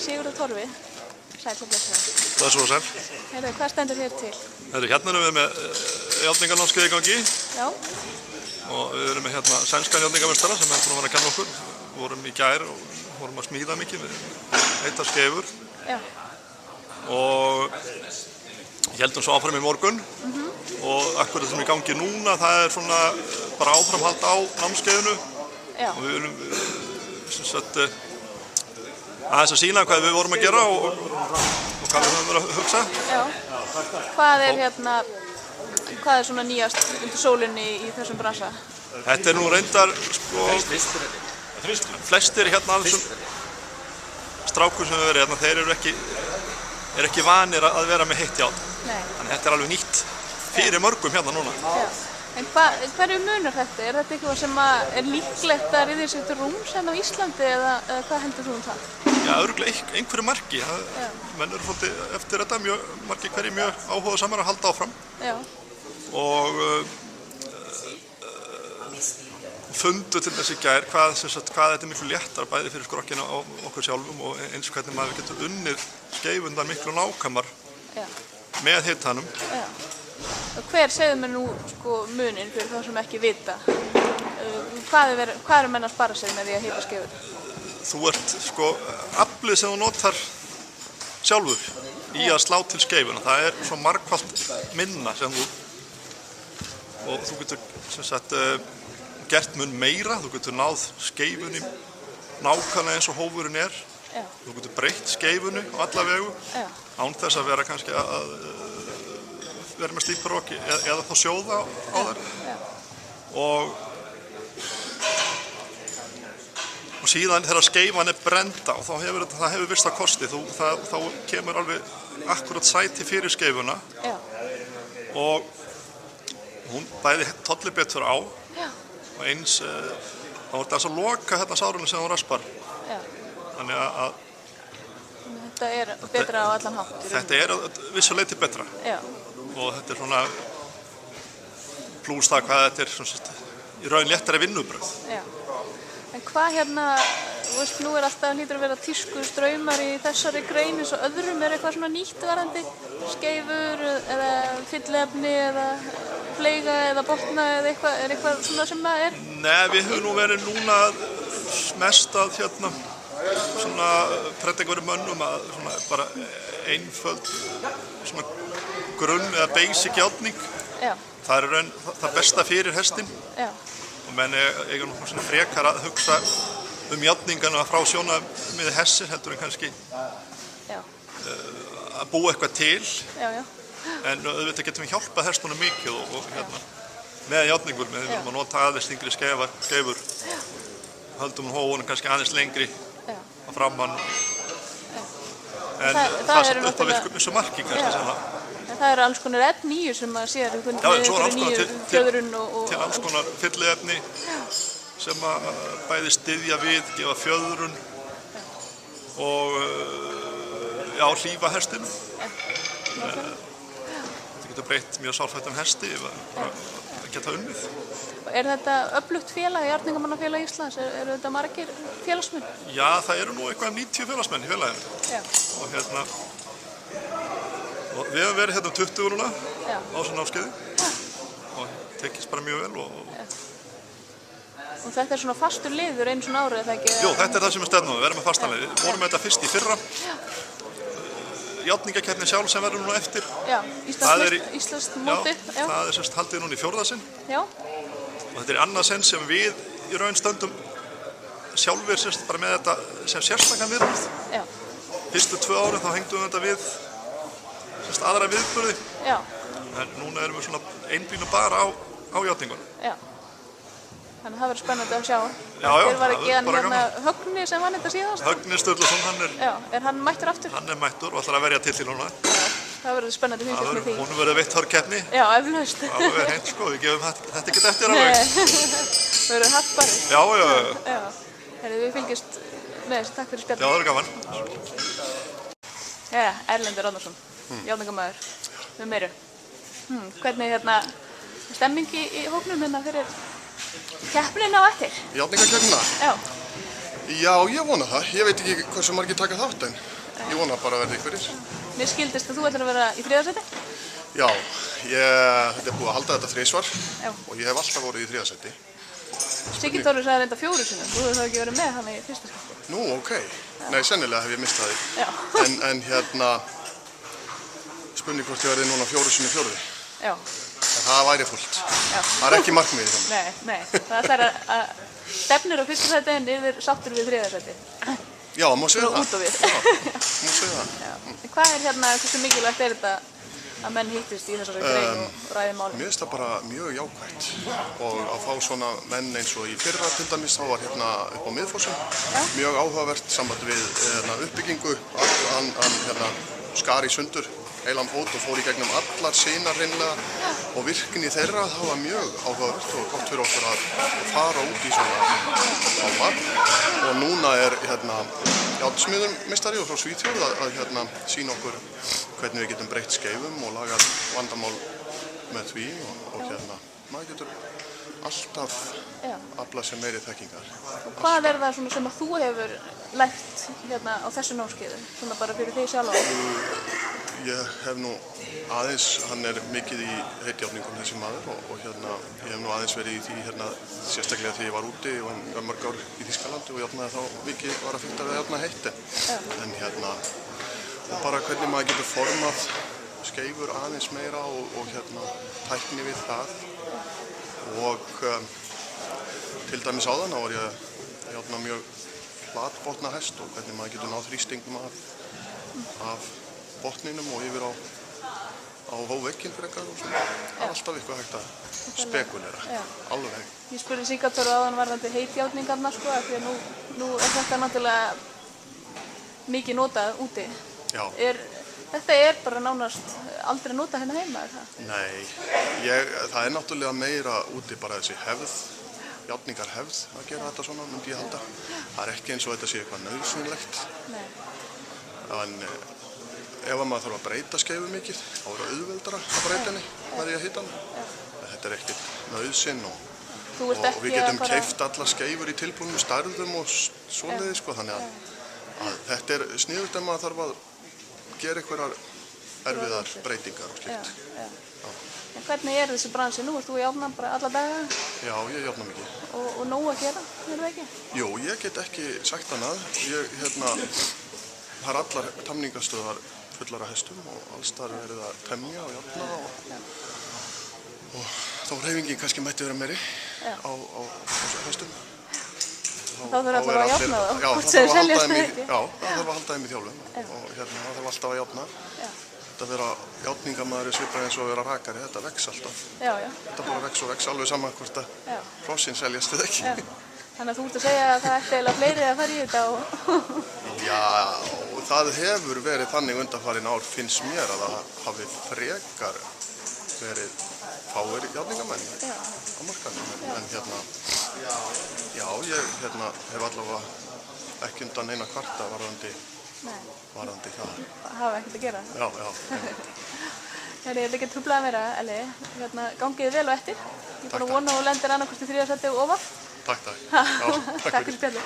Sigurður Torfi. Sæll og blessaður. Það er svo sæl. Heyrðu, hvað stendur hér til? Hérna erum við með járninganámskeið í gangi. Já. Og við erum með hérna sænskan járningameistara sem er búinn að vera að kenna okkur. Við vorum í gær og vorum að smíða mikið með heitar skeifur. Já. Og héldum svo áfram í morgun. Og akkurat sem í gangi núna, það er svona bara áframhald á námskeiðinu. Já. Og við viljum aðeins að sýna hvað við vorum að gera og hvað við höfum verið að hugsa. Já. Hvað er svona nýjast undir sólinni í þessum bransa? Þetta er nú reyndar, sko, flestir hérna af þessum strákum sem við verið hérna, þeir eru ekki vanir að vera með heitt járn. Nei. Þannig þetta er alveg nýtt fyrir mörgum hérna núna. Já. En hverju munar þetta? Er þetta eitthvað sem er líklegt að ryðja sig til rúms hérna á Íslandi eða hvað heldur þú um það? Já, örugglega einhverju marki. Menn eru svolítið eftir þetta margir hverjir mjög áhugasamir að halda áfram. Já. Og fundu til þess í gær hvað þetta er miklu léttar bæði fyrir skrokkina á okkur sjálfum og eins hvernig maður getur unnið skeifundar miklu nákvæmar með hitanum. Já. Og segðu mér nú sko muninn fyrir þá sem ekki vita? Hvað eru menn að spara sig með því að hita skeifur? Þú ert sko aflið sem þú notar sjálfur í að slá til skeifuna. Það er svo margfalt minna sem og þú getur sem sagt gert mun meira. Þú getur náð skeifunni nákvæmlega eins og hófurinn er. Já. Þú getur breytt skeifunni á alla vegu. Já. Án þess að vera kannski að vera með slíparokki eða þá sjóða á þær. Og síðan þegar skeifan er brenda og það hefur vissa kosti, þá kemur alveg akkurat sæti fyrir skeifuna. Já. Og hún bæði tollir betur á. Já. Og eins þá er þetta að loka þetta sárinu sem hún raspar. Já. Þannig að þetta er betra á allan hátt. Þetta er vissu leyti betra. Já. Og þetta er svona plús það hvað þetta er í raun léttari vinnubrögð. Já. En hvað nú er alltaf hlýtur að vera tísku straumar í þessari grein eins og öðrum, er eitthvað svona nýtt varðandi skeifur eða fyllefni eða fleiga eða botna eða eitthvað svona sem það er? Nei, við höfum nú verið núna mest að svona prenta einhverjum mönnum að svona bara einföld svona grunn eða basic járning. Já. Það er raun það besta fyrir hestinn. Já. Og menn eiga nú svona frekar að hugsa járningana frá sjónarmiði hestsins heldur en kannski að búa eitthvað til. Já, já. En auðvitað getum við hjálpað hestunum mikið og með járningur, með að nota aðeins þyngri skeifur. Höldum hófunum kannski aðeins lengri á framann. En það sem upp að virka vissu marki kannski sem það eru alls konar efni sem maður sér fjöðrun og til alls konar fylliefni sem að bæði styðja við, gefa fjöðrun og hlífa hestinum. Þetta getur breytt mjög sárfættum hesti að geta unnið. Er þetta öflugt félag, Járningamannafélag Íslands? Eru þetta margir félagsmenn? Já, það eru nú eitthvað 90 félagsmenn í félaginu. Já. Og við höfum verið hérna 20 núna á þessu námskeiði og tekist bara mjög vel. Og þetta er svona fastur liður einu svona árið, eða ekki? Jú, þetta er það sem er stefnum, við verðum með fastan lið. Við vorum með þetta fyrst í fyrra. Járningakeppnin sjálf sem verður núna eftir. Já, Íslands mótið. Já, það er haldið núna í 4. sinn. Já. Og þetta er annað sinn sem við í raun stöndum sjálfir bara með þetta sem sérstakann viðburð. Já. Fyrstu 2 árin þá hengdum við þetta við aðra viðburði. Já. En núna erum við svona einblínu bara á járningunum. Já. Þannig að það verður spennandi að sjá. Já, það var ekki hann Högni sem vann þetta síðast? Högni Sturluson, hann er... Já, er hann mættur aftur? Hann er mættur og ætlar að verja til núna. Já, það verður spennandi að fylgjast með því. Hún verður veitt hörkeppni. Já, eflaust. Það verður hreint sko, við gefum þetta ekkert eftir alveg. Það verður harpari. Já. Við fylgjast með þessu, takk fyrir spjallið. Já, það er gaman. Jæja, Erlendur Árnason, járningamaður, með meiru. Hvernig stemming í hópnum fyrir keppnina á eftir? Járningakeppnina? Já. Já, ég vona það. Ég veit ekki hversu margir taka þátt en ég vona bara að verði einhverjir. Mér skildist að þú ætlar að vera í 3. sæti. Já, þetta er búið að halda þetta 3 svar Já. og ég hef alltaf vorið í 3. sæti. Siggi Þórður sagði reynda 4 sinnum, þú hefur þá ekki verið með hann í 1. skipti. Nú, ok. Nei, sennilega hef ég mistað því. Já. En spurning hvort ég verði núna 4 sinnum 4. Já. En það væri fullt. Já. Það er ekki markmiðið þannig. Nei, það ætlar að stefnir á 1. sæti en yfir sáttur við 3. sæti. Já, má segja það. Út og við. Já, má segja það. Já. Hvað er hversu mikilvægt er þetta að menn hittist í þessari grein og ræði málum? Mér finnst það bara mjög jákvætt og að fá svona menn eins og í fyrra til dæmis, þá var hérna upp á Miðfossum mjög áhugavert samband við uppbyggingu, hann skar í sundur heilan fót og fór í gegnum allar sínar hreinlega og virkni þeirra, það var mjög áhugavert og gott fyrir okkur að fara út í svona ámar og núna er járnsmiðurmeistari og frá Svíþjóð að sýna okkur hvernig við getum breytt skeifum og lagað vandamál með því og maður getur alltaf aflað sér meiri þekkingar. Og hvað er það svona sem að þú hefur lært á þessu námskeiði, svona bara fyrir þig sjálfa? Ég hef nú aðeins, hann er mikið í heitjárningum þessi maður og ég hef nú aðeins verið í því sérstaklega þegar ég var úti og var mörg ár í Þýskalandi og járnaði þá mikið var að fylgta við að járna heitt en og bara hvernig maður getur formað skeifur aðeins meira og tækni við það og til dæmis áðan þá var ég að járna mjög flatbotna hest og hvernig maður getur náð þrýstingum af botninum og yfir á hóvegginn frekar og svona. Það er alltaf eitthvað hægt að spekulera, alveg. Ég spurði Sigga Þóru áðan varðandi heitjárningarnar af því að nú er þetta náttúrulega mikið notað úti. Já. Þetta er bara nánast aldrei notað hérna heima, er það? Nei, það er náttúrulega meira úti bara þessi hefð, járningarhefð að gera þetta svona, myndi ég halda. Það er ekki eins og þetta sé eitthvað nauðsynlegt. Nei. En ef maður þarf að breyta skeifu mikið, þá er það auðveldara að breyta henni með því að hita henni. Þetta er ekkert nauðsyn og við getum keypt allar skeifur í tilbúnum stærðum og svoleiðis, þannig að þetta er sniðugt ef maður þarf að gera einhverjar erfiðar breytingar og slíkt. En hvernig er þessi bransi nú? Ert þú að járna bara alla daga? Já, ég járna mikið. Og nóg að gera, er það ekki? Jú, ég get ekki sagt annað. Það er allar tamningastöðar fullar af hestum og alls þar verið að temja og járna og þá hreyfingin kannski mætti vera meiri á hestum. Þá þurfa allar að járna þá, hvort sem seljast þau ekki. Já, það þarf að halda þeim í þjálfum og það þarf alltaf að járna. Þetta að vera járningamaður er svipað eins og að vera rakari, þetta vex alltaf. Þetta bara vex og vex alveg saman hvort að hrossin seljast þau ekki. Þannig að þú ert að segja að það ætti eiginlega fleiri að fara í þetta og... Já, það hefur verið þannig undanfarin ár finnst mér að það hafi frekar verið fáir járningamenn á markaðnum en já, ég hef allavega ekki undan eina kvarta varðandi það. Það hafa ekkert að gera. Já. Ég vil ekki truflaða meira, Elli. Gangiði vel og eftir. Ég er bara að vona og lendir annarkvæmst í 3. sæti og ofar. Takk. Takk fyrir spjallið.